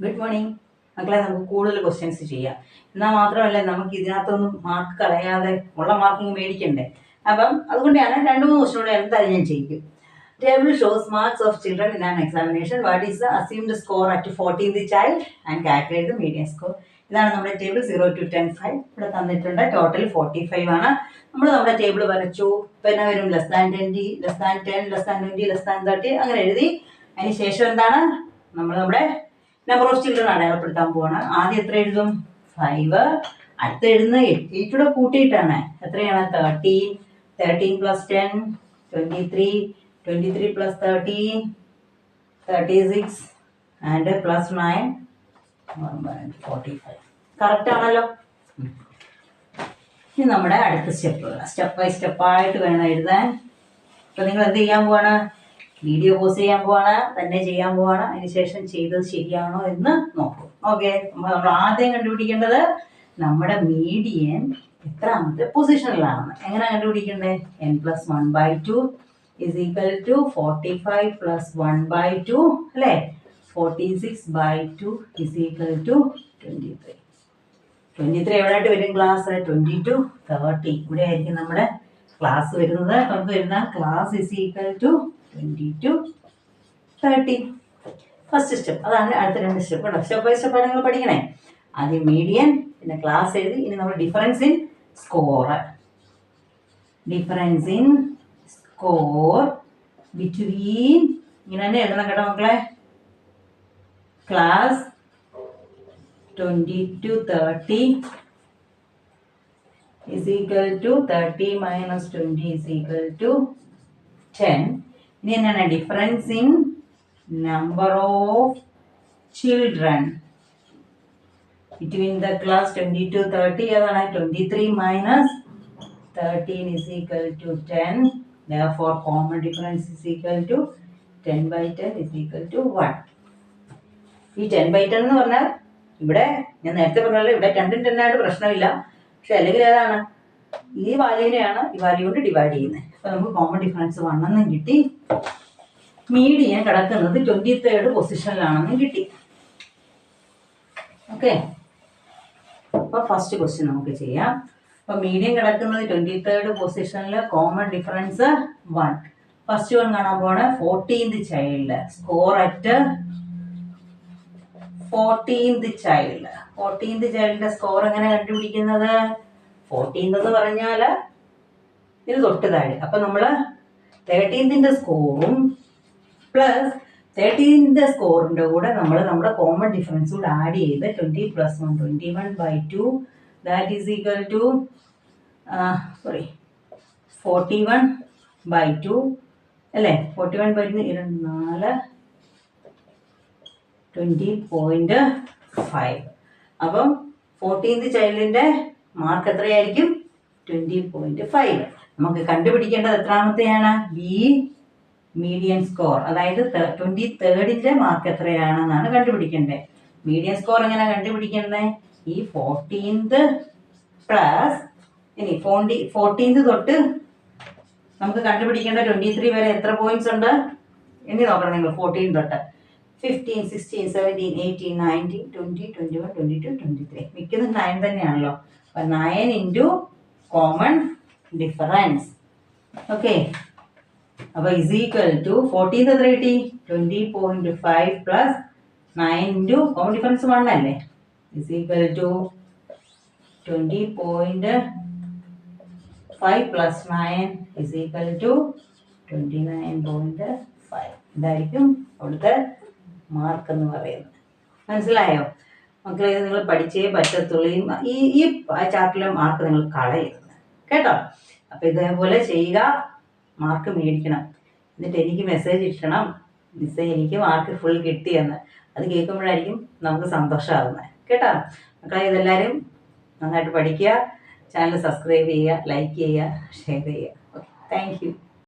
Good morning മക്കളെ. നമുക്ക് കൂടുതൽ ക്വസ്റ്റ്യൻസ് ചെയ്യാം. എന്നാൽ മാത്രമല്ല നമുക്ക് ഇതിനകത്തൊന്നും മാർക്ക് കളയാതെ ഉള്ള മാർക്കിങ് മേടിക്കണ്ടേ. അപ്പം അതുകൊണ്ടാണ് 2-3 ക്വസ്റ്റ്യൻ കൂടെ എന്തായാലും ഞാൻ ചെയ്യിക്കും. Table shows marks of children in an examination. What is the assumed score at 14th child and calculate the median score. ഇതാണ് നമ്മുടെ ടേബിൾ 0 to 10 5 ഇവിടെ തന്നിട്ടുണ്ട്. ടോട്ടൽ 45 ആണ്. നമ്മൾ നമ്മുടെ ടേബിൾ വരച്ചു. പിന്നെ വരും >20, >10, >20, >30 അങ്ങനെ എഴുതി. അതിന് ശേഷം എന്താണ് നമ്മൾ നമ്മുടെ നമ്പർ ഓഫ് ചിൽഡ്രൻ അടയാളപ്പെടുത്താൻ പോവാണ്. ആദ്യം എത്ര എഴുതും? 5. അടുത്ത് എഴുതുന്ന 8 കൂടെ കൂട്ടിയിട്ടാണ്. എത്രയാണ്? 13, 13 + 10, 23, 23 + 13, 36 and +9 45. കറക്റ്റ് ആണല്ലോ. ഇനി നമ്മുടെ അടുത്ത സ്റ്റെപ്പ് ബൈ സ്റ്റെപ്പായിട്ട് വേണം എഴുതാൻ. ഇപ്പൊ നിങ്ങൾ എന്ത് ചെയ്യാൻ പോവാണ്? വീഡിയോ പോസ് ചെയ്യാൻ പോവാണ്, തന്നെ ചെയ്യാൻ പോവാണ്. അതിനുശേഷം ചെയ്തത് ശരിയാണോ എന്ന് നോക്കും. ഓക്കെ, നമ്മൾ ആദ്യം കണ്ടുപിടിക്കേണ്ടത് നമ്മുടെ മീഡിയൻ എത്രാമത്തെ പൊസിഷനിലാണെന്ന്. എങ്ങനെ കണ്ടുപിടിക്കണ്ടേ? n+1/2 = 45 + 1/2 അല്ലേ? 46/2 = 23. 23 എവിടെയായിട്ട് വരും ക്ലാസ്? 20 to 30 ഇവിടെ ആയിരിക്കും നമ്മുടെ ക്ലാസ് വരുന്നത്. നമുക്ക് വരുന്ന ക്ലാസ് = 20 to 30. First step. അതാണ് അടുത്ത 2 സ്റ്റെപ്പ്. സ്റ്റെപ്പ് ബൈ സ്റ്റെപ്പാണ് നിങ്ങൾ പഠിക്കണേ. ആദ്യം മീഡിയൻ, പിന്നെ ക്ലാസ് എഴുതി. ഇനി നമ്മൾ difference in score. Difference in score between ഇങ്ങനെ തന്നെ എഴുതണം കേട്ടോ മക്കളെ. Class 20 to 30 = 30 - 20 = 10. ഇനി എന്താണ്? Difference in number of children between the class 20 to 30. അതാണ് 23 - 13 = 10. Therefore common difference = 10/10 = 1. ഈ 10/10 എന്ന് പറഞ്ഞാൽ ഇവിടെ ഞാൻ നേരത്തെ പറഞ്ഞല്ലോ, ഇവിടെ 10 10 ആയിട്ട് പ്രശ്നമില്ല. പക്ഷെ അല്ലെങ്കിൽ ഏതാണ്? ഈ വാല്യൂവിനെയാണ് ഈ വാല്യൂ കൊണ്ട് ഡിവൈഡ് ചെയ്യുന്നത്. അപ്പൊ നമുക്ക് കോമൺ ഡിഫറൻസ് 1 എന്നും കിട്ടി. മീഡിയൻ കിടക്കുന്നത് 23rd പൊസിഷനിലാണെന്നും കിട്ടി. ഓക്കെ, അപ്പൊ ഫസ്റ്റ് ക്വസ്റ്റ്യൻ നമുക്ക് ചെയ്യാം. അപ്പൊ മീഡിയൻ കിടക്കുന്നത് 23rd പൊസിഷനിൽ. Common difference 1. ഫസ്റ്റ് വൺ കാണാൻ പോവാണ്. 14th child score at 14th child. 14th ചൈൽഡിന്റെ സ്കോർ എങ്ങനെ കണ്ടുപിടിക്കുന്നത്? 14th എന്ന് പറഞ്ഞാല് ഇത് തൊട്ട് താഴെ. അപ്പൊ നമ്മള് 13th സ്കോറും പ്ലസ് 13th സ്കോറിന്റെ കൂടെ നമ്മൾ നമ്മുടെ കോമൺ ഡിഫറൻസ് കൂടെ ആഡ് ചെയ്ത് 20 + 1 21/2 that is equal to 41/2 അല്ലേ? 41/2 20.5. അപ്പം 14th ചൈൽഡിന്റെ മാർക്ക് എത്രയായിരിക്കും? 20.5. നമുക്ക് കണ്ടുപിടിക്കേണ്ടത് എത്രാമത്തെയാണ്? B median score. അതായത് 23rd മാർക്ക് എത്രയാണെന്നാണ് കണ്ടുപിടിക്കേണ്ടത്. മീഡിയൻ സ്കോർ എങ്ങനെ കണ്ടുപിടിക്കേണ്ടത്? ഈ 14th പ്ലസ് ഇനി 14th തൊട്ട് നമുക്ക് കണ്ടുപിടിക്കേണ്ട 23 വരെ എത്ര പോയിന്റ്സ് ഉണ്ട്? ഇനി നോക്കണം നിങ്ങൾ. 14 തൊട്ട് 15, 16, 17, 18, 19, 20, 21, 22, 23. മിക്കതും 9 തന്നെയാണല്ലോ. അപ്പൊ 9 ഇൻറ്റു കോമൺ ഡിഫറൻസ്. ഓക്കെ, അപ്പൊ = 14th എത്ര കിട്ടി? 20.5 + 9 ഇൻറ്റു കോമൺ ഡിഫറൻസ് 1 അല്ലേ? = 20.5 + 9 = 29.5. ഇതായിരിക്കും അവിടുത്തെ മാർക്ക് എന്ന് പറയുന്നത്. മനസ്സിലായോ മക്കളെ? ഇത് നിങ്ങൾ പഠിച്ചേ പറ്റത്തുള്ളൂ. ഈ ചാപ്റ്ററിലെ മാർക്ക് നിങ്ങൾ കളയരുത് കേട്ടോ. അപ്പൊ ഇതേപോലെ ചെയ്യുക, മാർക്ക് മേടിക്കണം. എന്നിട്ട് എനിക്ക് മെസ്സേജ് ഇട്ടണം, മിസ്സേ എനിക്ക് മാർക്ക് ഫുൾ കിട്ടിയെന്ന്. അത് കേൾക്കുമ്പോഴായിരിക്കും നമുക്ക് സന്തോഷമാകുന്നത് കേട്ടോ. മക്കളെ, ഇതെല്ലാവരും നന്നായിട്ട് പഠിക്കുക. ചാനൽ സബ്സ്ക്രൈബ് ചെയ്യുക, ലൈക്ക് ചെയ്യുക, ഷെയർ ചെയ്യുക. Okay, thank you.